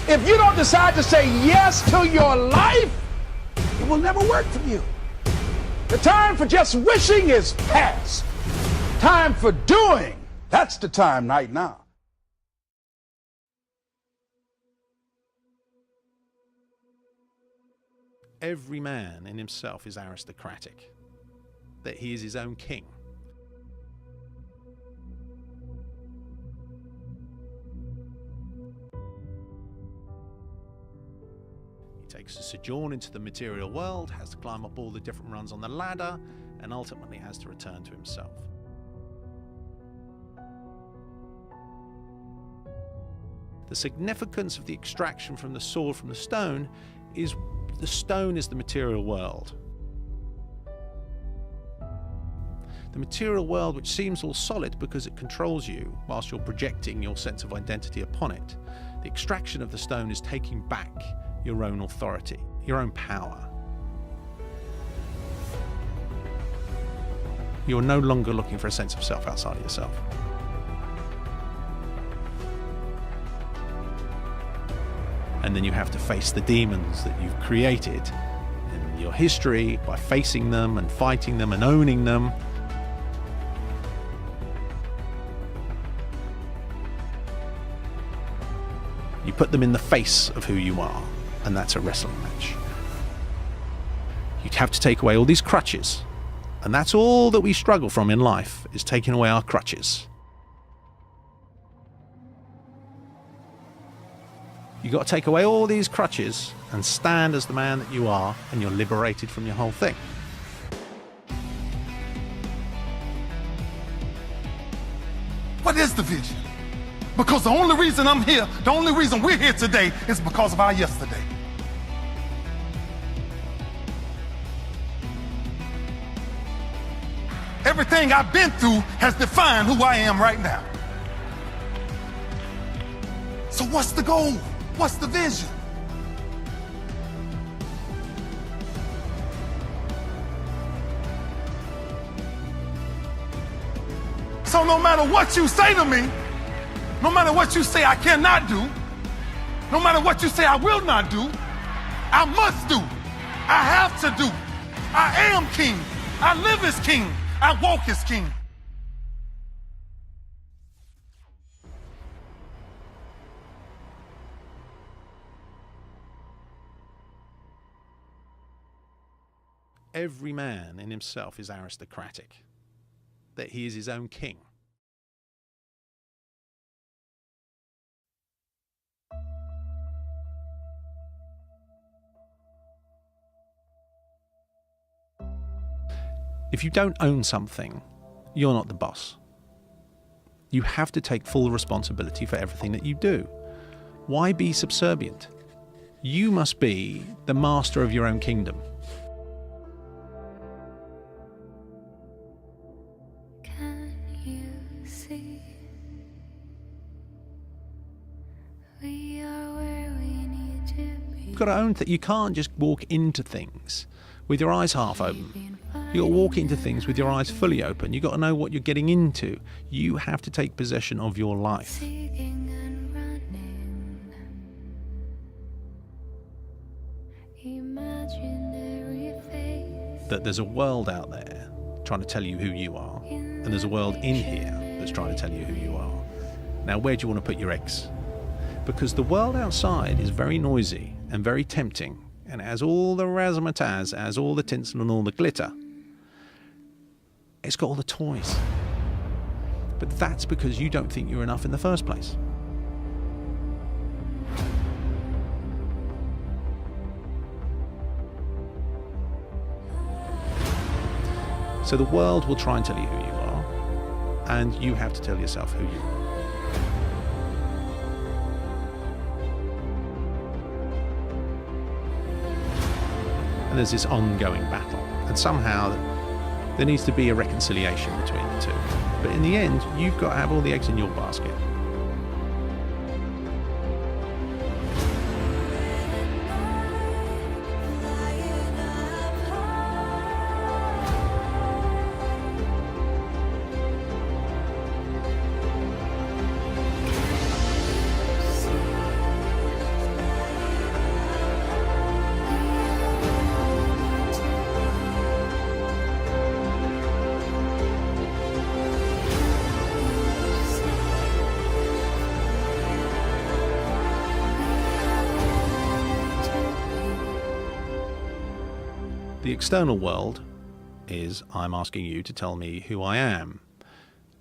If you don't decide to say yes to your life, it will never work for you. The time for just wishing is past. Time for doing, that's the time right now. Every man in himself is aristocratic, that he is his own king. He takes a sojourn into the material world, has to climb up all the different rungs on the ladder, and ultimately has to return to himself. The significance of the extraction from the sword from the stone is the stone is the material world. The material world, which seems all solid because it controls you whilst you're projecting your sense of identity upon it. The extraction of the stone is taking back your own authority, your own power. You're no longer looking for a sense of self outside of yourself. And then you have to face the demons that you've created in your history by facing them and fighting them and owning them. You put them in the face of who you are, and that's a wrestling match. You'd have to take away all these crutches, and that's all that we struggle from in life, is taking away our crutches. You've got to take away all these crutches and stand as the man that you are, and you're liberated from your whole thing. What is the vision? Because the only reason I'm here, the only reason we're here today is because of our yesterday. Everything I've been through has defined who I am right now. So what's the goal? What's the vision? So no matter what you say to me, no matter what you say I cannot do, no matter what you say I will not do, I must do. I have to do. I am king. I live as king. I walk as king. Every man in himself is aristocratic, that he is his own king. If you don't own something, you're not the boss. You have to take full responsibility for everything that you do. Why be subservient? You must be the master of your own kingdom. Can you see? We are where we need to be. You've got to own that you can't just walk into things with your eyes half open. You've got to walk into things with your eyes fully open. You've got to know what you're getting into. You have to take possession of your life. Seeking and running. Imaginary face. That there's a world out there trying to tell you who you are, and there's a world in here that's trying to tell you who you are. Now, where do you want to put your eggs? Because the world outside is very noisy and very tempting, and it has all the razzmatazz, has all the tinsel and all the glitter. It's got all the toys. But that's because you don't think you're enough in the first place. So the world will try and tell you who you are, and you have to tell yourself who you are. And there's this ongoing battle, and somehow there needs to be a reconciliation between the two. But in the end, you've got to have all the eggs in your basket. The external world is I'm asking you to tell me who I am.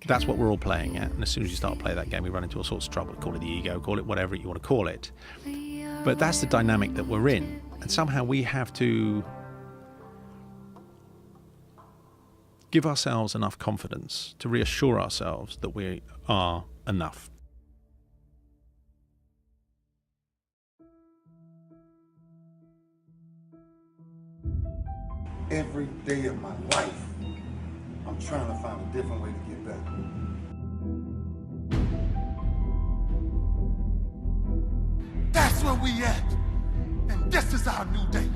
That's what we're all playing at. And as soon as you start playing that game, we run into all sorts of trouble. Call it the ego, call it whatever you want to call it. But that's the dynamic that we're in. And somehow we have to give ourselves enough confidence to reassure ourselves that we are enough. Every day of my life, I'm trying to find a different way to get better. That's where we at. And this is our new day.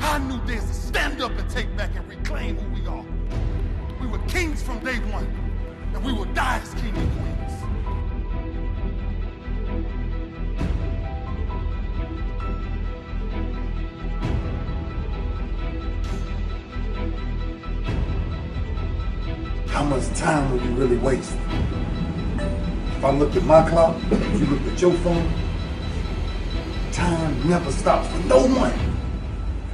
Our new day is to stand up and take back and reclaim who we are. We were kings from day one, and we will die as king and queens. How much time will you really waste? If I looked at my clock, if you looked at your phone, time never stops for no one.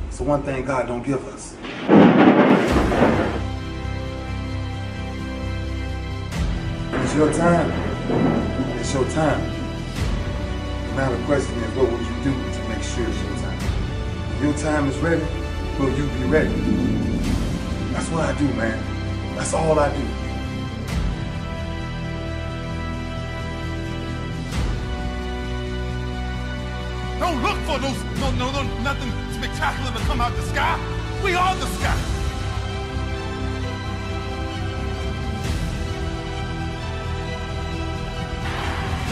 It's the one thing God don't give us. It's your time. It's your time. Now the question is, what will you do to make sure it's your time? When your time is ready, will you be ready? That's what I do, man. That's all I do. Don't look for nothing spectacular to come out the sky. We are the sky.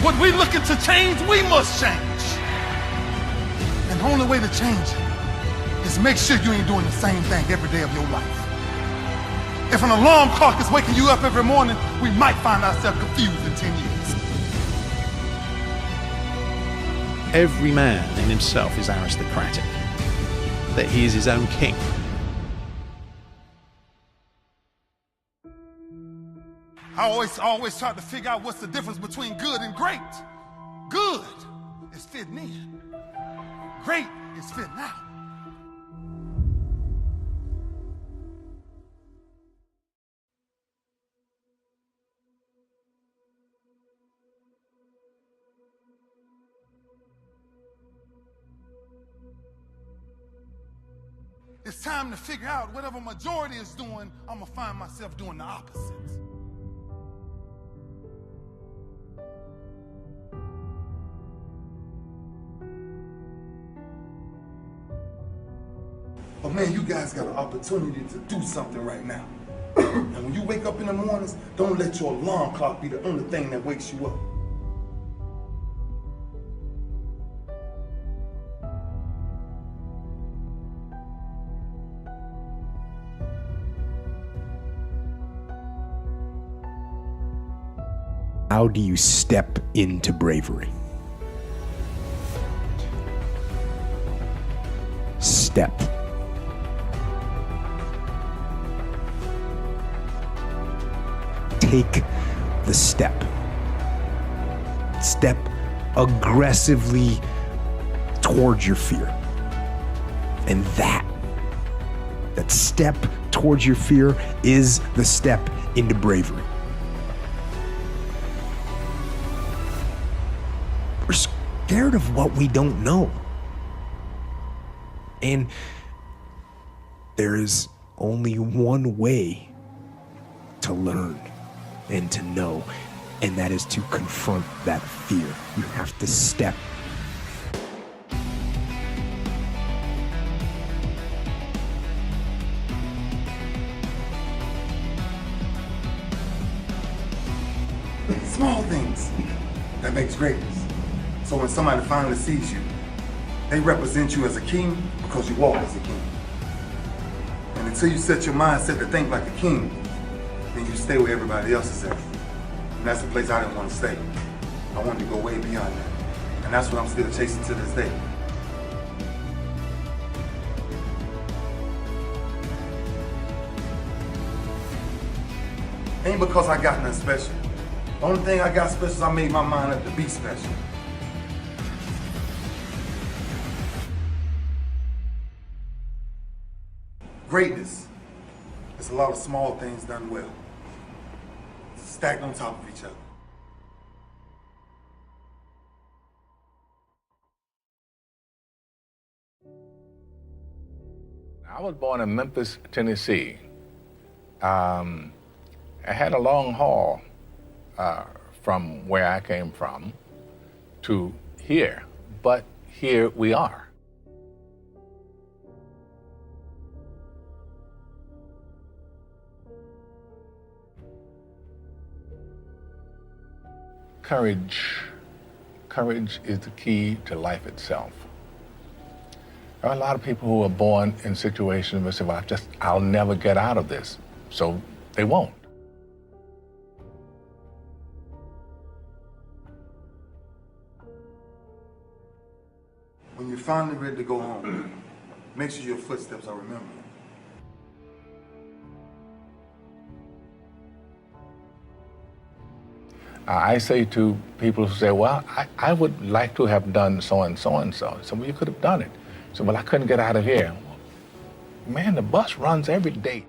What we looking to change, we must change. And the only way to change it is make sure you ain't doing the same thing every day of your life. If an alarm clock is waking you up every morning, we might find ourselves confused in 10 years. Every man in himself is aristocratic, that he is his own king. I always try to figure out what's the difference between good and great. Good is fitting in. Great is fitting out. It's time to figure out whatever majority is doing, I'm gonna find myself doing the opposite. But man, you guys got an opportunity to do something right now. And when you wake up in the mornings, don't let your alarm clock be the only thing that wakes you up. How do you step into bravery? Step. Take the step. Step aggressively towards your fear. And that step towards your fear is the step into bravery. We're scared of what we don't know. And there is only one way to learn and to know, and that is to confront that fear. You have to step. Small things that makes greatness. So when somebody finally sees you, they represent you as a king because you walk as a king. And until you set your mindset to think like a king, then you stay where everybody else is at. And that's the place I didn't want to stay. I wanted to go way beyond that. And that's what I'm still chasing to this day. Ain't because I got nothing special. The only thing I got special is I made my mind up to be special. Greatness is a lot of small things done well, stacked on top of each other. I was born in Memphis, Tennessee. I had a long haul from where I came from to here, but here we are. Courage is the key to life itself. There are a lot of people who are born in situations where say, well, I'll never get out of this. So they won't. When you're finally ready to go home, make sure your footsteps are remembered. I say to people who say, well, I would like to have done so and so and so. So, well, you could have done it. So, well, I couldn't get out of here. Man, the bus runs every day.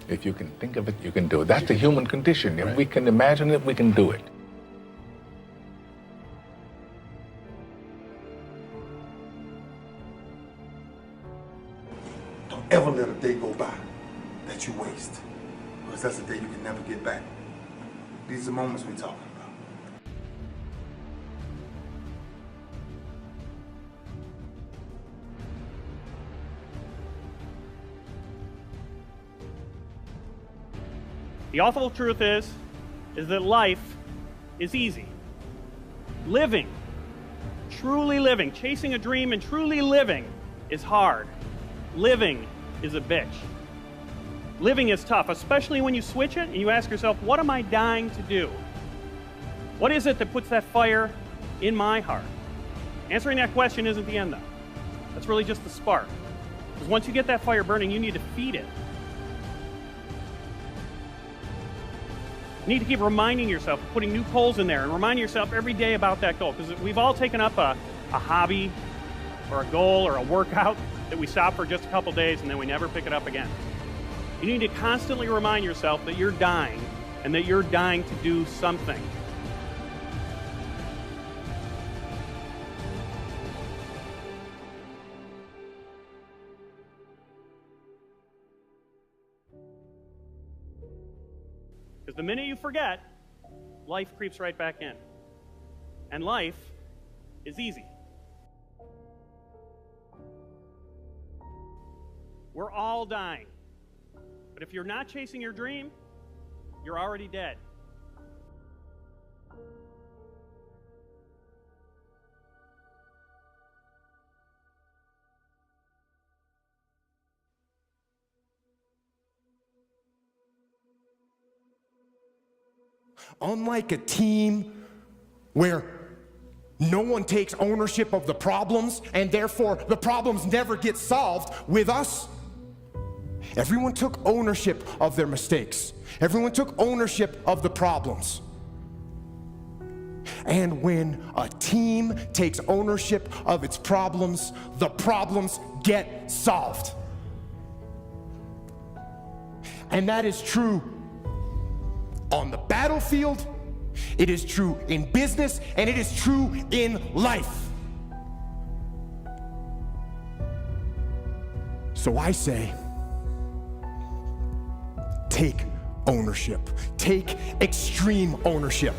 If you can think of it, you can do it. That's the human condition. If we can imagine it, we can do it. Don't ever let a day go by that you waste, because that's a day you can never get back. These are the moments we're talking about. The awful truth is that life is easy. Living, truly living, chasing a dream and truly living is hard. Living is a bitch. Living is tough, especially when you switch it and you ask yourself, what am I dying to do? What is it that puts that fire in my heart? Answering that question isn't the end, though. That's really just the spark. Because once you get that fire burning, you need to feed it. You need to keep reminding yourself, putting new coals in there, and reminding yourself every day about that goal. Because we've all taken up a hobby or a goal or a workout that we stop for just a couple days and then we never pick it up again. You need to constantly remind yourself that you're dying and that you're dying to do something. Because the minute you forget, life creeps right back in. And life is easy. We're all dying. But if you're not chasing your dream, you're already dead. Unlike a team where no one takes ownership of the problems and therefore the problems never get solved, with us, everyone took ownership of their mistakes. Everyone took ownership of the problems. And when a team takes ownership of its problems, the problems get solved. And that is true on the battlefield, it is true in business, and it is true in life. So I say, take ownership. Take extreme ownership.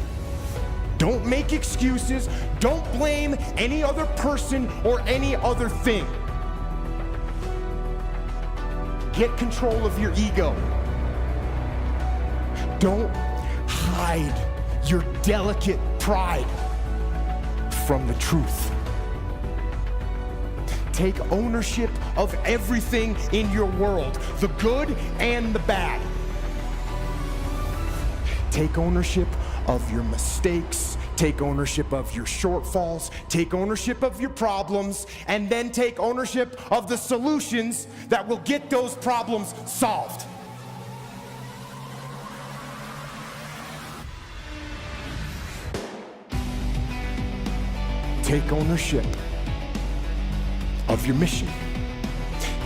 Don't make excuses. Don't blame any other person or any other thing. Get control of your ego. Don't hide your delicate pride from the truth. Take ownership of everything in your world, the good and the bad. Take ownership of your mistakes, take ownership of your shortfalls, take ownership of your problems, and then take ownership of the solutions that will get those problems solved. Take ownership of your mission.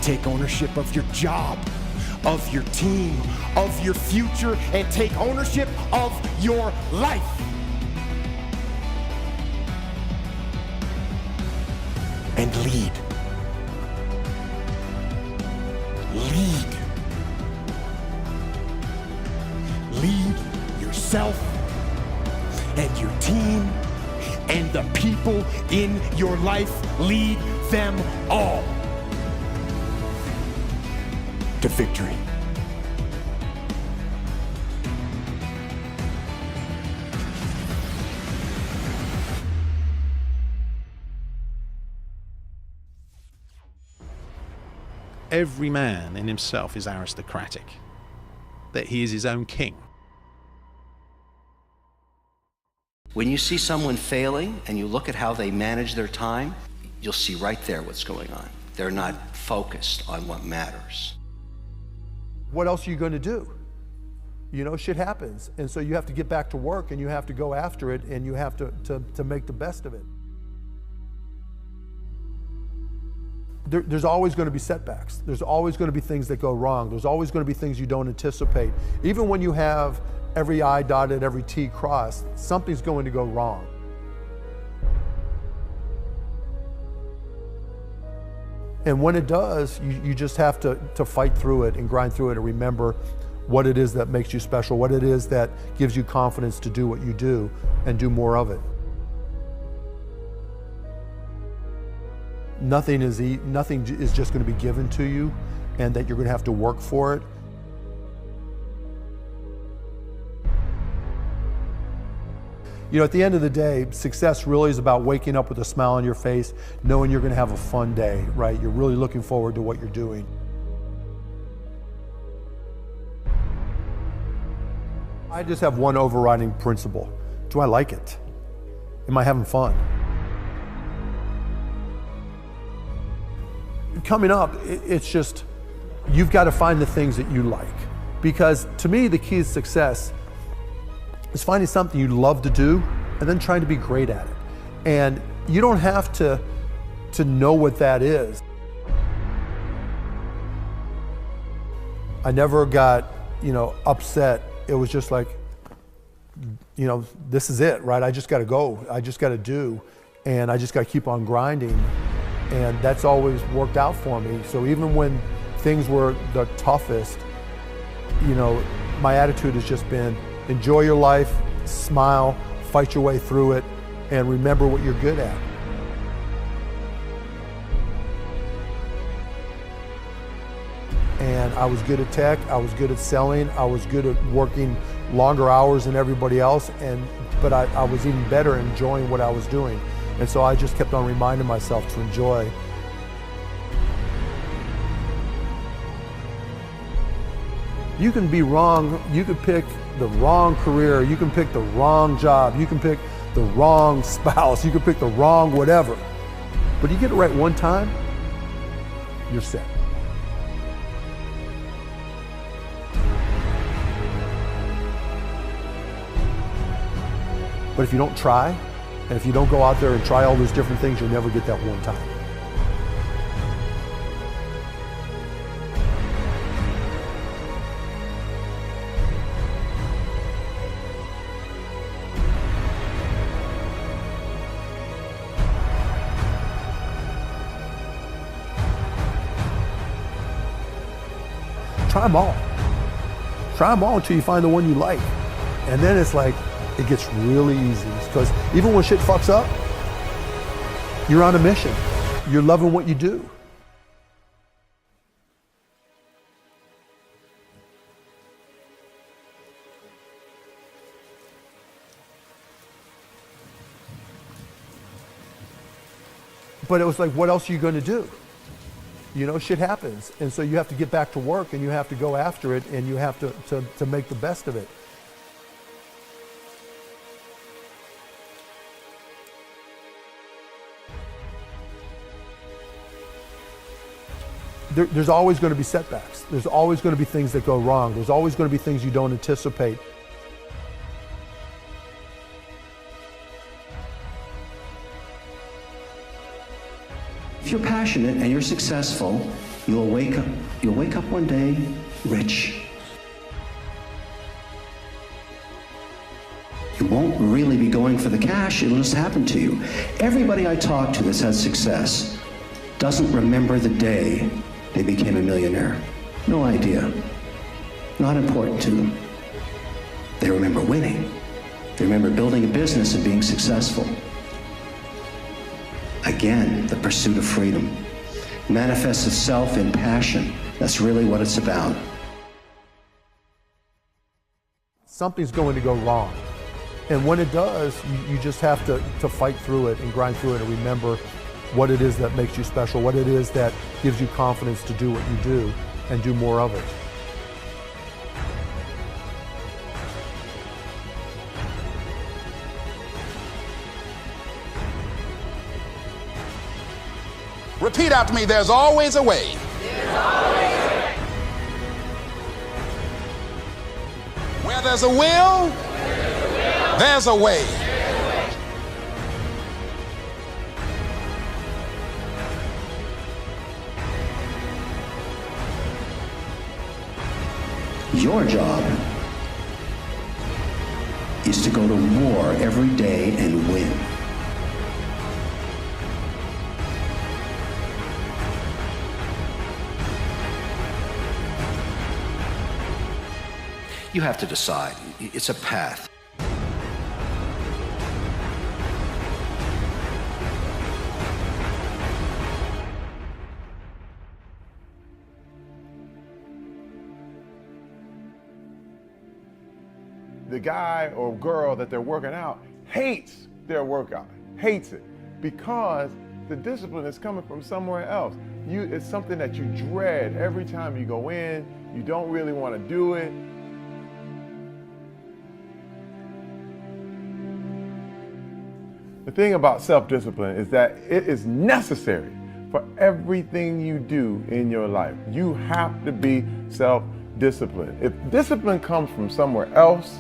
Take ownership of your job, of your team, of your future, and take ownership of your life. And lead. Lead. Lead yourself and your team and the people in your life. Lead them all to victory. Every man in himself is aristocratic, that he is his own king. When you see someone failing and you look at how they manage their time, you'll see right there what's going on. They're not focused on what matters. What else are you going to do? You know, shit happens. And so you have to get back to work and you have to go after it and you have to make the best of it. There's always going to be setbacks. There's always going to be things that go wrong. There's always going to be things you don't anticipate. Even when you have every I dotted, every T crossed, something's going to go wrong. And when it does, you just have to fight through it and grind through it and remember what it is that makes you special, what it is that gives you confidence to do what you do and do more of it. Nothing is just going to be given to you and that you're going to have to work for it. You know, at the end of the day, success really is about waking up with a smile on your face, knowing you're going to have a fun day, right? You're really looking forward to what you're doing. I just have one overriding principle. Do I like it? Am I having fun? Coming up, it's just, you've got to find the things that you like. Because to me, the key to success is finding something you love to do and then trying to be great at it. And you don't have to know what that is. I never got, upset. It was just like, this is it, right? I just got to go. I just got to do. And I just got to keep on grinding. And that's always worked out for me. So even when things were the toughest, my attitude has just been enjoy your life, smile, fight your way through it, and remember what you're good at. And I was good at tech, I was good at selling, I was good at working longer hours than everybody else, but I was even better enjoying what I was doing. And so I just kept on reminding myself to enjoy. You can be wrong, you could pick the wrong career, you can pick the wrong job, you can pick the wrong spouse, you can pick the wrong whatever. But you get it right one time, you're set. But if you don't try, and if you don't go out there and try all those different things, you'll never get that one time. Try them all. Try them all until you find the one you like. And then it's like, it gets really easy. Because even when shit fucks up, you're on a mission. You're loving what you do. But it was like, what else are you going to do? Shit happens. And so you have to get back to work and you have to go after it and you have to make the best of it. There's always going to be setbacks. There's always going to be things that go wrong. There's always going to be things you don't anticipate. If you're passionate and you're successful, you'll wake up one day rich. You won't really be going for the cash, it'll just happen to you. Everybody I talk to that's had success doesn't remember the day they became a millionaire. No idea. Not important to them. They remember winning. They remember building a business and being successful. Again, the pursuit of freedom manifests itself in passion. That's really what it's about. Something's going to go wrong. And when it does, you just have to fight through it and grind through it and remember what it is that makes you special, what it is that gives you confidence to do what you do and do more of it. Repeat after me, there's always a way. There's always a way. Where there's a will, there's a way. Your job is to go to war every day and win. You have to decide. It's a path. The guy or girl that they're working out hates their workout, hates it, because the discipline is coming from somewhere else. It's something that you dread every time you go in. You don't really want to do it. The thing about self-discipline is that it is necessary for everything you do in your life. You have to be self-disciplined. If discipline comes from somewhere else,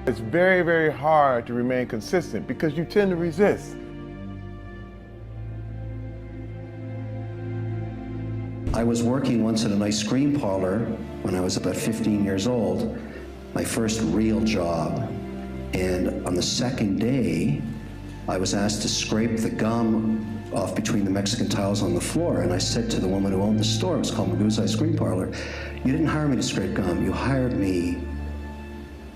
it's very, very hard to remain consistent because you tend to resist. I was working once at an ice cream parlor when I was about 15 years old, my first real job. And on the second day, I was asked to scrape the gum off between the Mexican tiles on the floor. And I said to the woman who owned the store, it was called Magoo's Ice Cream Parlor, "You didn't hire me to scrape gum, you hired me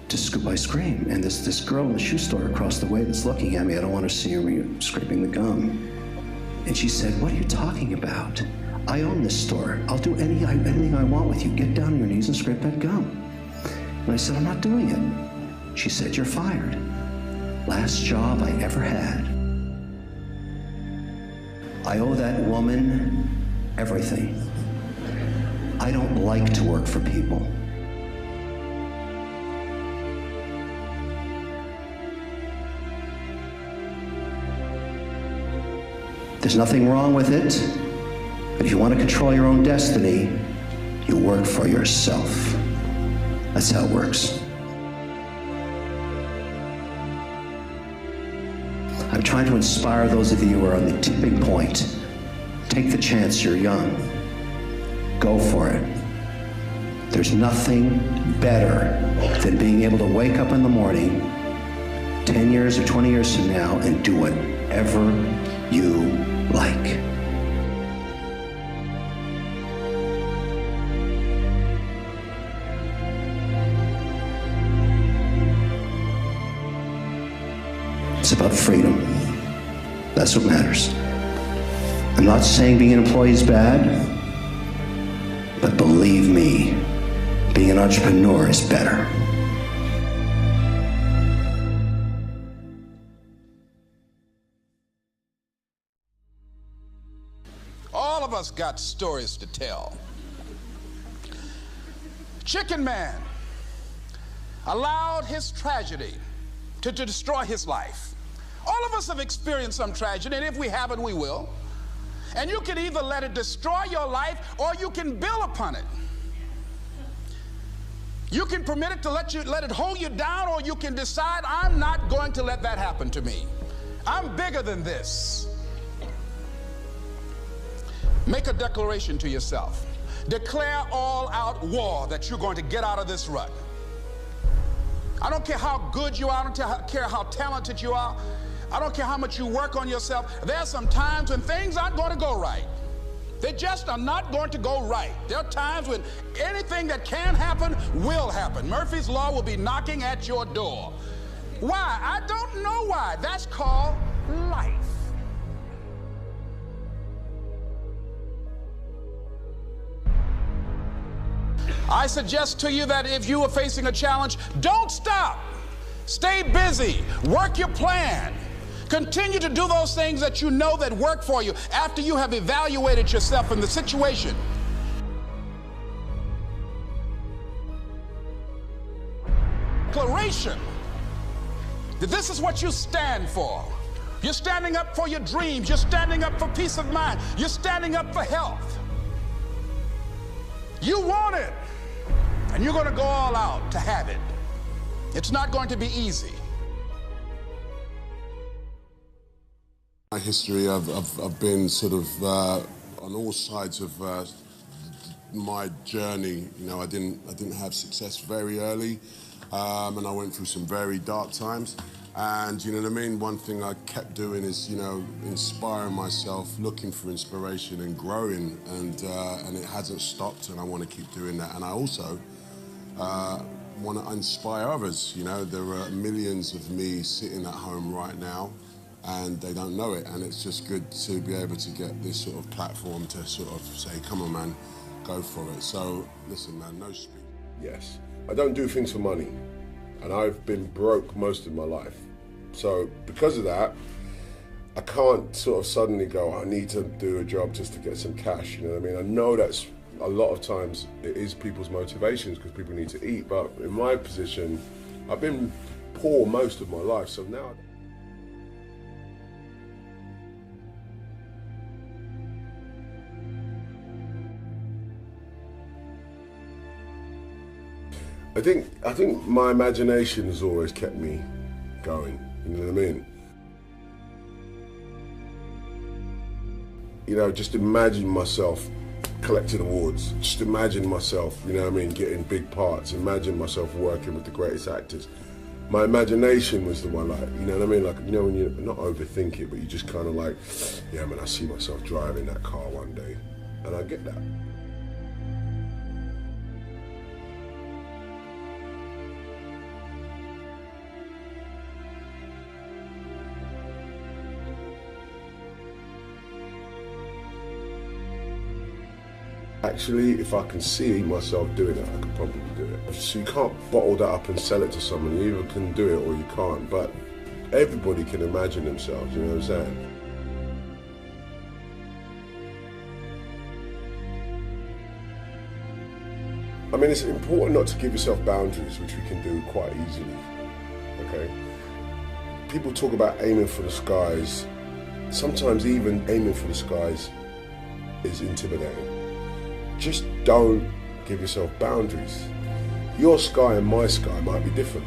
to scoop ice cream." And this girl in the shoe store across the way that's looking at me, I don't want her to see me scraping the gum. And she said, "What are you talking about? I own this store. I'll do anything I want with you. Get down on your knees and scrape that gum." And I said, "I'm not doing it." She said, "You're fired." Last job I ever had. I owe that woman everything. I don't like to work for people. There's nothing wrong with it, but if you want to control your own destiny, you work for yourself. That's how it works. I'm trying to inspire those of you who are on the tipping point. Take the chance, you're young. Go for it. There's nothing better than being able to wake up in the morning 10 years or 20 years from now and do whatever you like. It's about freedom. That's what matters. I'm not saying being an employee is bad, but believe me, being an entrepreneur is better. All of us got stories to tell. Chicken Man allowed his tragedy to destroy his life. All of us have experienced some tragedy, and if we haven't, we will. And you can either let it destroy your life or you can build upon it. You can permit it to let it hold you down, or you can decide, I'm not going to let that happen to me. I'm bigger than this. Make a declaration to yourself. Declare all out war that you're going to get out of this rut. I don't care how good you are, I don't care how talented you are, I don't care how much you work on yourself. There are some times when things aren't going to go right. They just are not going to go right. There are times when anything that can happen will happen. Murphy's Law will be knocking at your door. Why? I don't know why. That's called life. I suggest to you that if you are facing a challenge, don't stop. Stay busy. Work your plan. Continue to do those things that you know that work for you after you have evaluated yourself in the situation. Declaration that this is what you stand for. You're standing up for your dreams. You're standing up for peace of mind. You're standing up for health. You want it, and you're going to go all out to have it. It's not going to be easy. My history, I've been sort of on all sides of my journey. You know, I didn't have success very early, and I went through some very dark times. And you know what I mean? One thing I kept doing is, you know, inspiring myself, looking for inspiration and growing, and it hasn't stopped, and I want to keep doing that. And I also want to inspire others. You know, there are millions of me sitting at home right now, and they don't know it, and it's just good to be able to get this sort of platform to sort of say, come on man, go for it. So listen man, no speed. Yes, I don't do things for money, and I've been broke most of my life. So because of that, I can't sort of suddenly go, I need to do a job just to get some cash, you know what I mean? I know that's a lot of times it is people's motivations because people need to eat, but in my position, I've been poor most of my life, so now I think my imagination has always kept me going, you know what I mean? You know, just imagine myself collecting awards, just imagine myself, you know what I mean, getting big parts, imagine myself working with the greatest actors. My imagination was the one, like, you know what I mean, like, you know, when you not overthink it, but you just kind of like, yeah man, I see myself driving that car one day, and I get that. Actually, if I can see myself doing it, I could probably do it. So you can't bottle that up and sell it to someone. You either can do it or you can't, but everybody can imagine themselves, you know what I'm saying? I mean, it's important not to give yourself boundaries, which we can do quite easily, okay? People talk about aiming for the skies. Sometimes even aiming for the skies is intimidating. Just don't give yourself boundaries. Your sky and my sky might be different,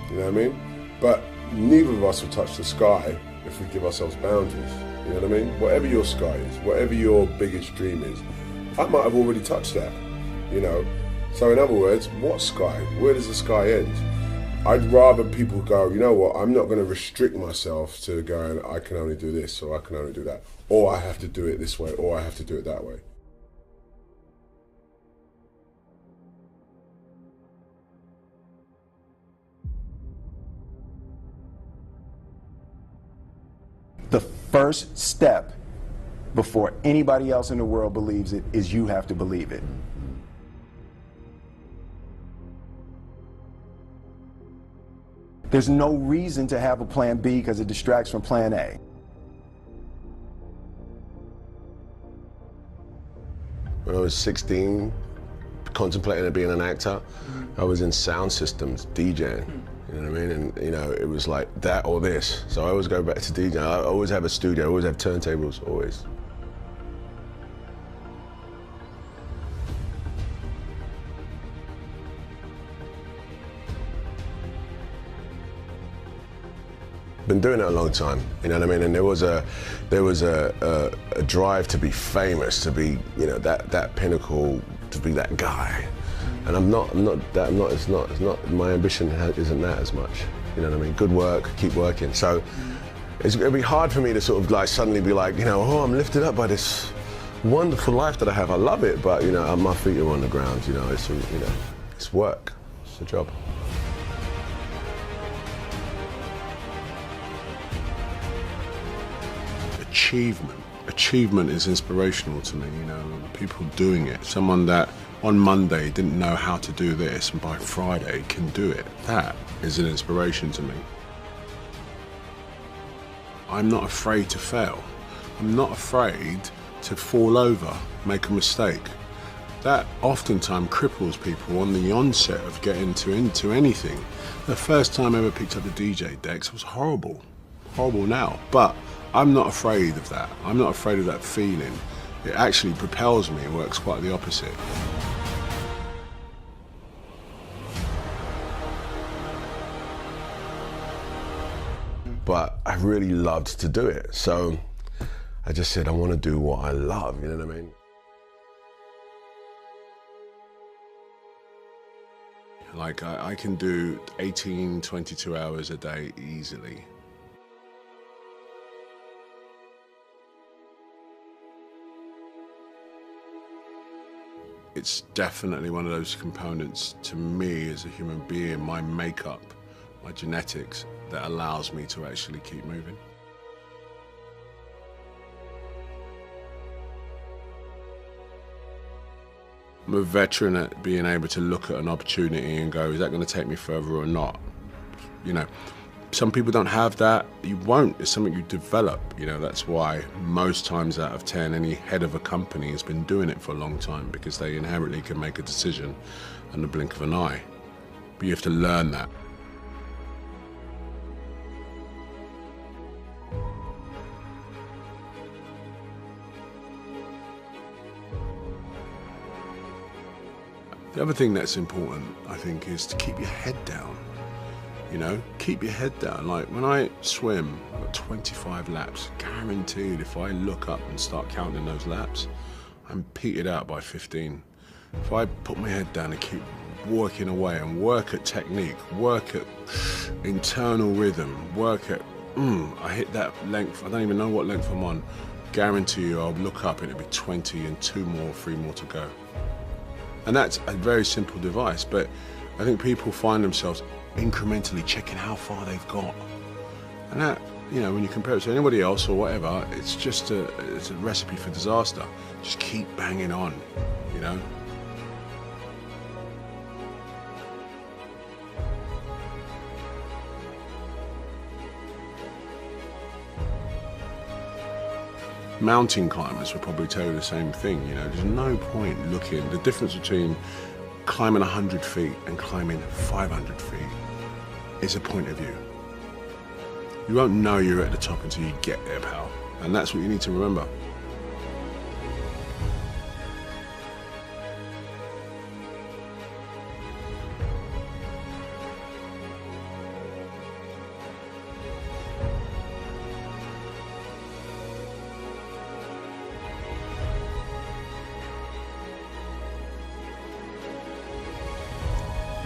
you know what I mean? But neither of us will touch the sky if we give ourselves boundaries, you know what I mean? Whatever your sky is, whatever your biggest dream is, I might have already touched that, you know? So in other words, what sky? Where does the sky end? I'd rather people go, you know what, I'm not going to restrict myself to going, I can only do this, or I can only do that, or I have to do it this way, or I have to do it that way. The first step before anybody else in the world believes it is you have to believe it. There's no reason to have a plan B because it distracts from plan A. When I was 16, contemplating being an actor, I was in sound systems, DJing. You know what I mean? And you know, it was like that or this. So I always go back to DJing. I always have a studio, I always have turntables, always. been doing it a long time, you know what I mean? And there was a drive to be famous, to be, you know, that pinnacle, to be that guy. And my ambition isn't that as much, you know what I mean? Good work, keep working. So it'd be hard for me to sort of like suddenly be like, you know, oh, I'm lifted up by this wonderful life that I have. I love it, but you know, my feet are on the ground, you know, it's work, it's a job. Achievement is inspirational to me, you know, people doing it. Someone that on Monday didn't know how to do this and by Friday can do it. That is an inspiration to me. I'm not afraid to fail. I'm not afraid to fall over, make a mistake. That oftentimes cripples people on the onset of getting into anything. The first time I ever picked up the DJ decks was horrible now, but I'm not afraid of that. I'm not afraid of that feeling. It actually propels me. It works quite the opposite. But I really loved to do it. So I just said, I want to do what I love, you know what I mean? Like I can do 18, 22 hours a day easily. It's definitely one of those components to me as a human being, my makeup, my genetics, that allows me to actually keep moving. I'm a veteran at being able to look at an opportunity and go, is that going to take me further or not? You know, some people don't have that. You won't. It's something you develop. You know, that's why most times out of 10, any head of a company has been doing it for a long time, because they inherently can make a decision in the blink of an eye. But you have to learn that. The other thing that's important, I think, is to keep your head down. You know, keep your head down. Like when I swim, I've got 25 laps. Guaranteed, if I look up and start counting those laps, I'm petered out by 15. If I put my head down and keep working away and work at technique, work at internal rhythm, work at, I hit that length, I don't even know what length I'm on. Guarantee you, I'll look up and it'll be 20 and 2 more, 3 more to go. And that's a very simple device, but I think people find themselves incrementally checking how far they've got. And that, you know, when you compare it to anybody else or whatever, it's just it's a recipe for disaster. Just keep banging on, you know? Mountain climbers would probably tell you the same thing, you know, there's no point looking. The difference between climbing 100 feet and climbing 500 feet is a point of view. You won't know you're at the top until you get there, pal. And that's what you need to remember.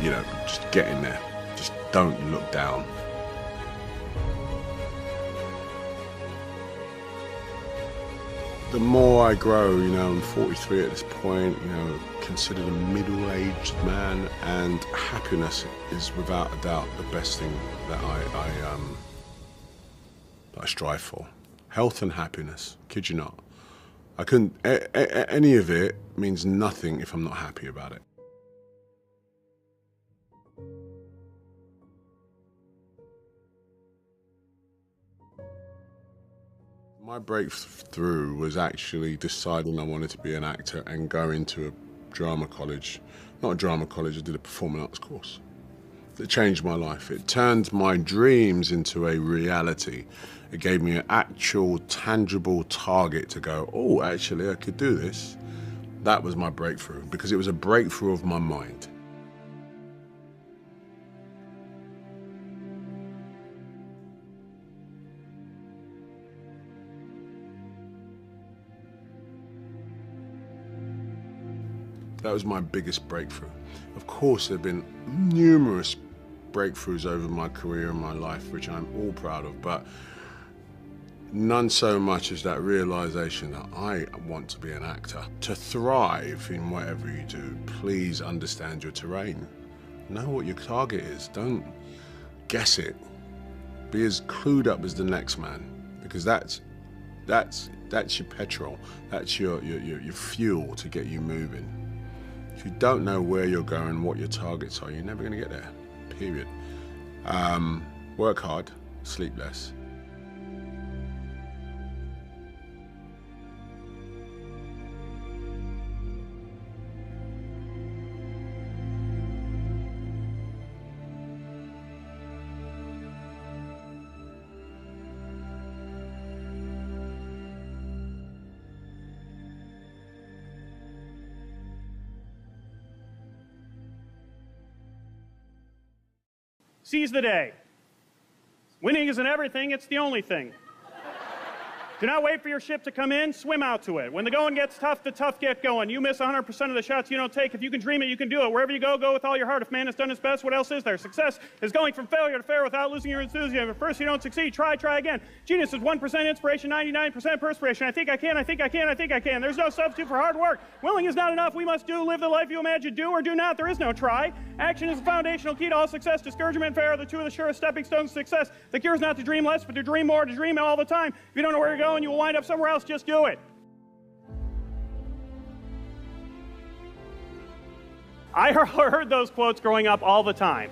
You know, just get in there. Just don't look down. The more I grow, you know, I'm 43 at this point, you know, considered a middle-aged man, and happiness is without a doubt the best thing that I strive for. Health and happiness, kid you not. I couldn't, any of it means nothing if I'm not happy about it. My breakthrough was actually deciding I wanted to be an actor and go into a drama college. Not a drama college, I did a performing arts course. It changed my life. It turned my dreams into a reality. It gave me an actual, tangible target to go, oh, actually, I could do this. That was my breakthrough, because it was a breakthrough of my mind. That was my biggest breakthrough. Of course, there have been numerous breakthroughs over my career and my life, which I'm all proud of, but none so much as that realization that I want to be an actor. To thrive in whatever you do, please understand your terrain. Know what your target is. Don't guess it. Be as clued up as the next man, because that's your petrol. That's your fuel to get you moving. If you don't know where you're going, what your targets are, you're never going to get there. Period. Work hard, sleep less. Seize the day. Winning isn't everything, it's the only thing. Do not wait for your ship to come in, swim out to it. When the going gets tough, the tough get going. You miss 100% of the shots you don't take. If you can dream it, you can do it. Wherever you go, go with all your heart. If man has done his best, what else is there? Success is going from failure to failure without losing your enthusiasm. If first you don't succeed, try again. Genius is 1% inspiration, 99% perspiration. I think I can. There's no substitute for hard work. Willing is not enough. We must do, live the life you imagine. Do or do not. There is no try. Action is the foundational key to all success. Discouragement and failure are the two of the surest stepping stones to success. The cure is not to dream less, but to dream more, to dream all the time. If you don't know where you're going, you will wind up somewhere else. Just do it. I heard those quotes growing up all the time.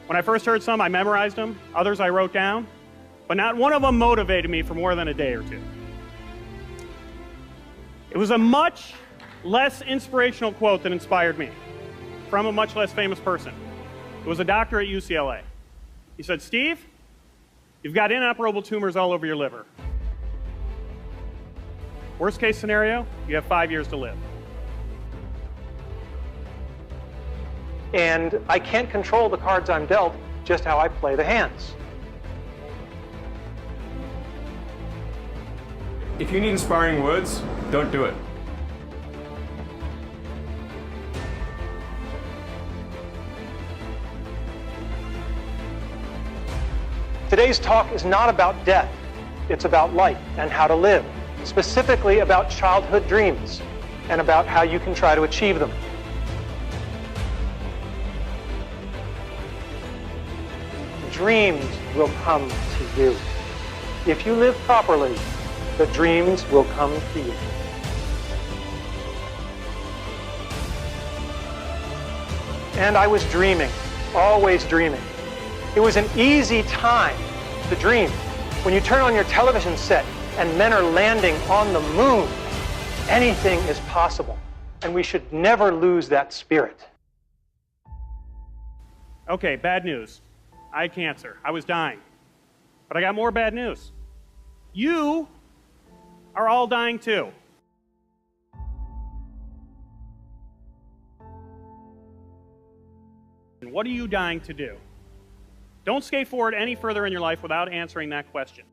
When I first heard some, I memorized them. Others I wrote down. But not one of them motivated me for more than a day or two. It was a much less inspirational quote that inspired me, from a much less famous person. It was a doctor at UCLA. He said, "Steve, you've got inoperable tumors all over your liver. Worst case scenario, you have 5 years to live. And I can't control the cards I'm dealt, just how I play the hands." If you need inspiring words, don't do it. Today's talk is not about death. It's about life and how to live, specifically about childhood dreams and about how you can try to achieve them. Dreams will come to you. If you live properly, the dreams will come to you. And I was dreaming, always dreaming. It was an easy time to dream. When you turn on your television set and men are landing on the moon, anything is possible. And we should never lose that spirit. Okay, bad news. I had cancer. I was dying. But I got more bad news. You are all dying too. And what are you dying to do? Don't skate forward any further in your life without answering that question.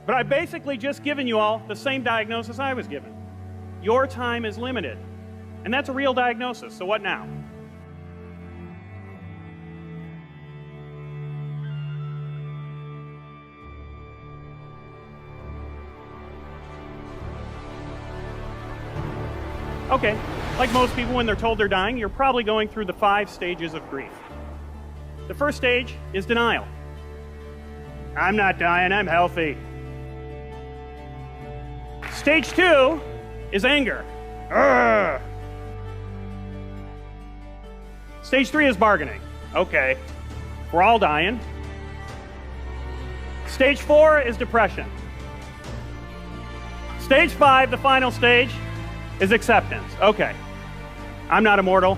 But I've basically just given you all the same diagnosis I was given. Your time is limited. And that's a real diagnosis, so what now? Okay, like most people when they're told they're dying, you're probably going through the 5 stages of grief. The first stage is denial. I'm not dying, I'm healthy. Stage 2 is anger. Urgh. Stage 3 is bargaining. Okay, we're all dying. Stage 4 is depression. Stage 5, the final stage, is acceptance. Okay, I'm not immortal.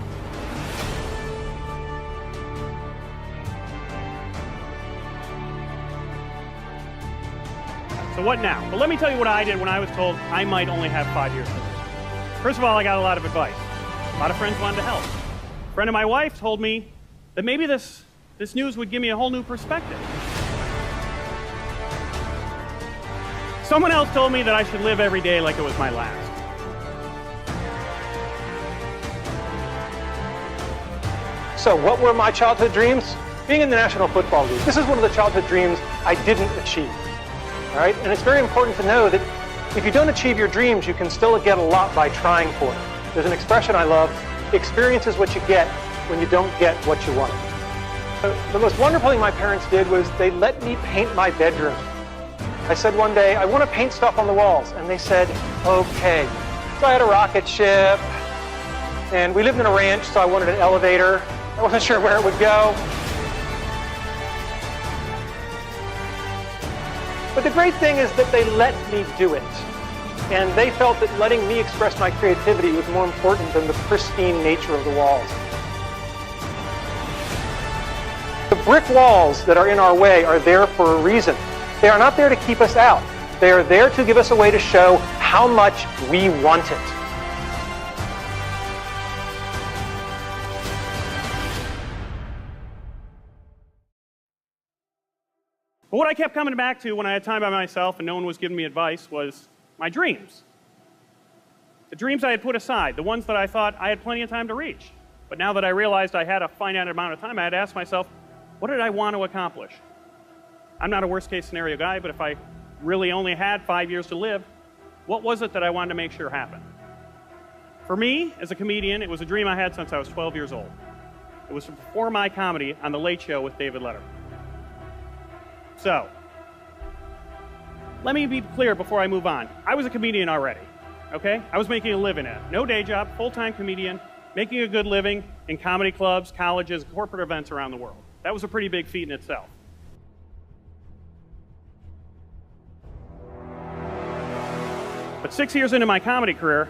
So what now? Well, let me tell you what I did when I was told I might only have 5 years to live. First of all, I got a lot of advice. A lot of friends wanted to help. A friend of my wife told me that maybe this news would give me a whole new perspective. Someone else told me that I should live every day like it was my last. So what were my childhood dreams? Being in the National Football League. This is one of the childhood dreams I didn't achieve. All right? And it's very important to know that if you don't achieve your dreams, you can still get a lot by trying for it. There's an expression I love, experience is what you get when you don't get what you want. The most wonderful thing my parents did was they let me paint my bedroom. I said one day, I want to paint stuff on the walls. And they said, okay. So I had a rocket ship, and we lived in a ranch, so I wanted an elevator. I wasn't sure where it would go. But the great thing is that they let me do it. And they felt that letting me express my creativity was more important than the pristine nature of the walls. The brick walls that are in our way are there for a reason. They are not there to keep us out. They are there to give us a way to show how much we want it. But what I kept coming back to when I had time by myself and no one was giving me advice was my dreams. The dreams I had put aside, the ones that I thought I had plenty of time to reach. But now that I realized I had a finite amount of time, I had to ask myself, what did I want to accomplish? I'm not a worst-case scenario guy, but if I really only had 5 years to live, what was it that I wanted to make sure happened? For me, as a comedian, it was a dream I had since I was 12 years old. It was to perform my comedy on The Late Show with David Letterman. So, let me be clear before I move on. I was a comedian already, okay? I was making a living at it. No day job, full-time comedian, making a good living in comedy clubs, colleges, corporate events around the world. That was a pretty big feat in itself. But 6 years into my comedy career,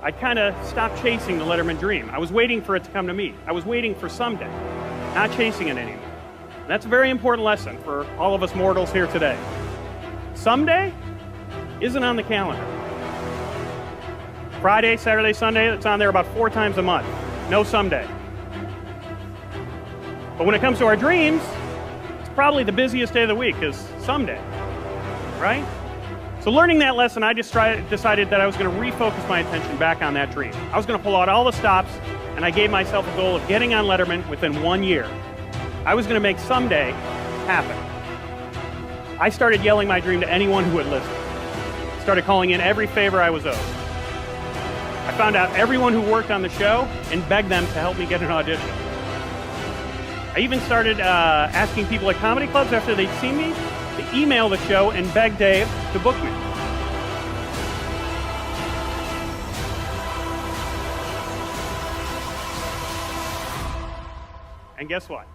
I kind of stopped chasing the Letterman dream. I was waiting for it to come to me. I was waiting for someday, not chasing it anymore. And that's a very important lesson for all of us mortals here today. Someday isn't on the calendar. Friday, Saturday, Sunday, it's on there about 4 times a month. No someday. But when it comes to our dreams, it's probably the busiest day of the week is someday, right? So learning that lesson, I just decided that I was going to refocus my attention back on that dream. I was going to pull out all the stops, and I gave myself a goal of getting on Letterman within 1 year. I was going to make someday happen. I started yelling my dream to anyone who would listen. Started calling in every favor I was owed. I found out everyone who worked on the show and begged them to help me get an audition. I even started asking people at comedy clubs after they'd seen me to email the show and beg Dave to book me. And guess what?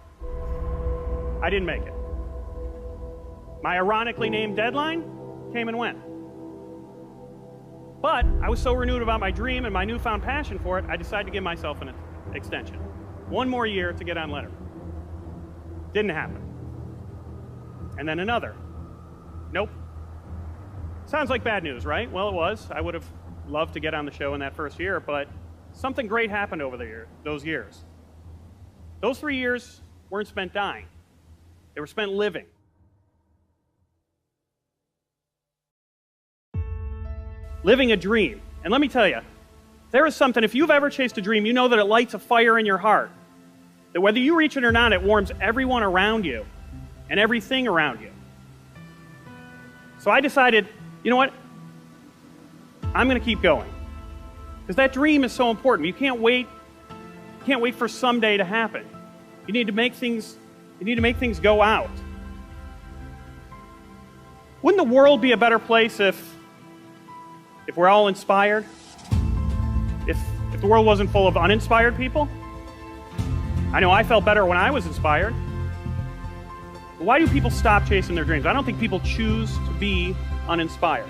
I didn't make it. My ironically named deadline came and went. But I was so renewed about my dream and my newfound passion for it, I decided to give myself an extension. 1 more year to get on Letterman. Didn't happen. And then another. Nope. Sounds like bad news, right? Well, it was. I would have loved to get on the show in that first year, but something great happened over those years. Those 3 years weren't spent dying. They were spent living. Living a dream. And let me tell you, there is something, if you've ever chased a dream, you know that it lights a fire in your heart. That whether you reach it or not, it warms everyone around you and everything around you. So I decided, you know what? I'm going to keep going. Because that dream is so important. You can't wait for someday to happen. You need to make things go out. Wouldn't the world be a better place if we're all inspired? If the world wasn't full of uninspired people? I know I felt better when I was inspired. But why do people stop chasing their dreams? I don't think people choose to be uninspired.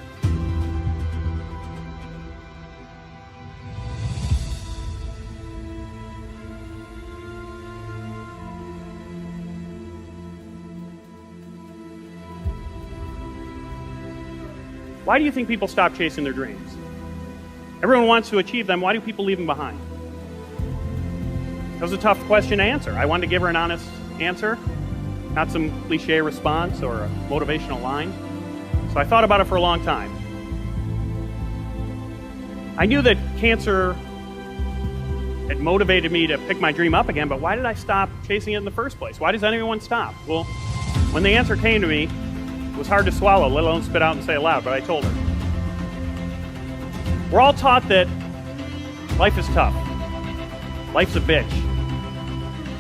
Why do you think people stop chasing their dreams? Everyone wants to achieve them. Why do people leave them behind? It was a tough question to answer. I wanted to give her an honest answer, not some cliche response or a motivational line. So I thought about it for a long time. I knew that cancer had motivated me to pick my dream up again, but why did I stop chasing it in the first place? Why does anyone stop? Well, when the answer came to me, it was hard to swallow, let alone spit out and say it loud, but I told her. We're all taught that life is tough. Life's a bitch.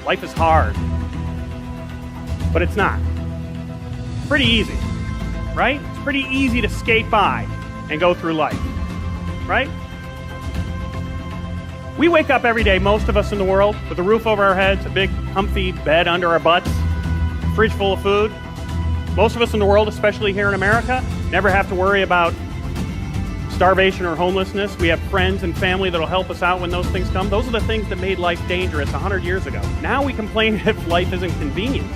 Life is hard. But it's not. It's pretty easy, right? It's pretty easy to skate by and go through life, right? We wake up every day, most of us in the world, with a roof over our heads, a big comfy bed under our butts, a fridge full of food. Most of us in the world, especially here in America, never have to worry about starvation or homelessness. We have friends and family that'll help us out when those things come. Those are the things that made life dangerous 100 years ago. Now we complain if life isn't convenient.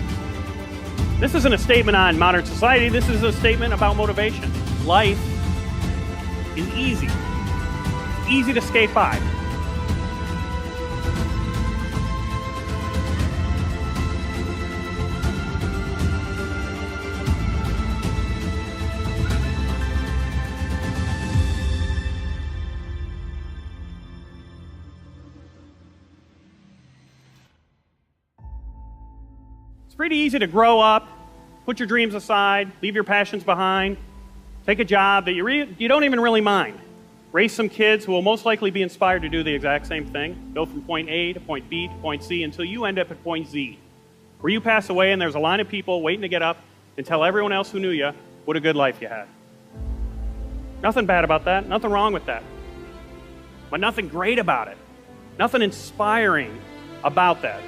This isn't a statement on modern society. This is a statement about motivation. Life is easy. It's easy to skate by. It's pretty easy to grow up, put your dreams aside, leave your passions behind, take a job that you don't even really mind, raise some kids who will most likely be inspired to do the exact same thing, go from point A to point B to point C until you end up at point Z, where you pass away and there's a line of people waiting to get up and tell everyone else who knew you what a good life you had. Nothing bad about that, nothing wrong with that, but nothing great about it, nothing inspiring about that.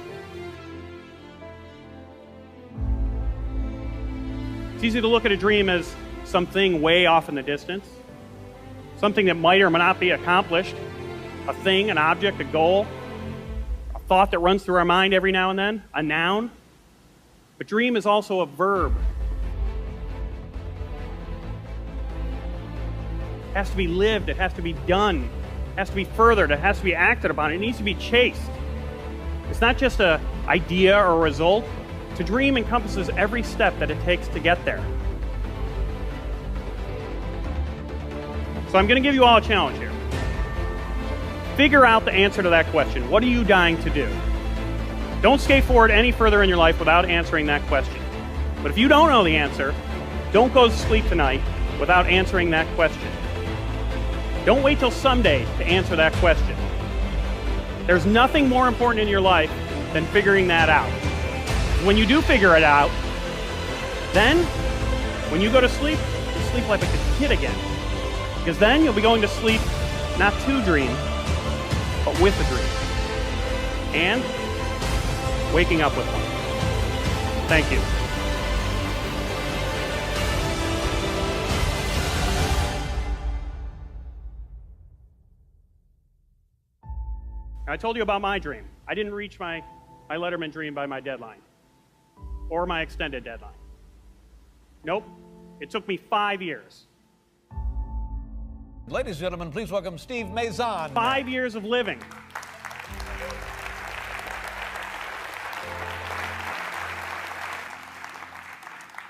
It's easy to look at a dream as something way off in the distance, something that might or might not be accomplished, a thing, an object, a goal, a thought that runs through our mind every now and then, a noun. But dream is also a verb. It has to be lived, it has to be done, it has to be furthered, it has to be acted upon, it needs to be chased. It's not just an idea or a result. To dream encompasses every step that it takes to get there. So I'm going to give you all a challenge here. Figure out the answer to that question. What are you dying to do? Don't skate forward any further in your life without answering that question. But if you don't know the answer, don't go to sleep tonight without answering that question. Don't wait till someday to answer that question. There's nothing more important in your life than figuring that out. When you do figure it out, then when you go to sleep, you sleep like a kid again. Because then you'll be going to sleep not to dream, but with a dream. And waking up with one. Thank you. I told you about my dream. I didn't reach my Letterman dream by my deadline. Or my extended deadline. Nope. It took me 5 years. Ladies and gentlemen, please welcome Steve Maison. 5 years of living.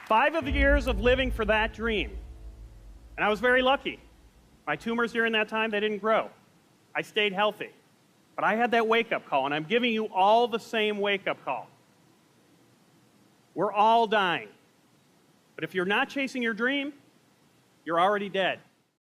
Five years of living for that dream. And I was very lucky. My tumors during that time, they didn't grow. I stayed healthy. But I had that wake-up call, and I'm giving you all the same wake-up call. We're all dying. But if you're not chasing your dream, you're already dead.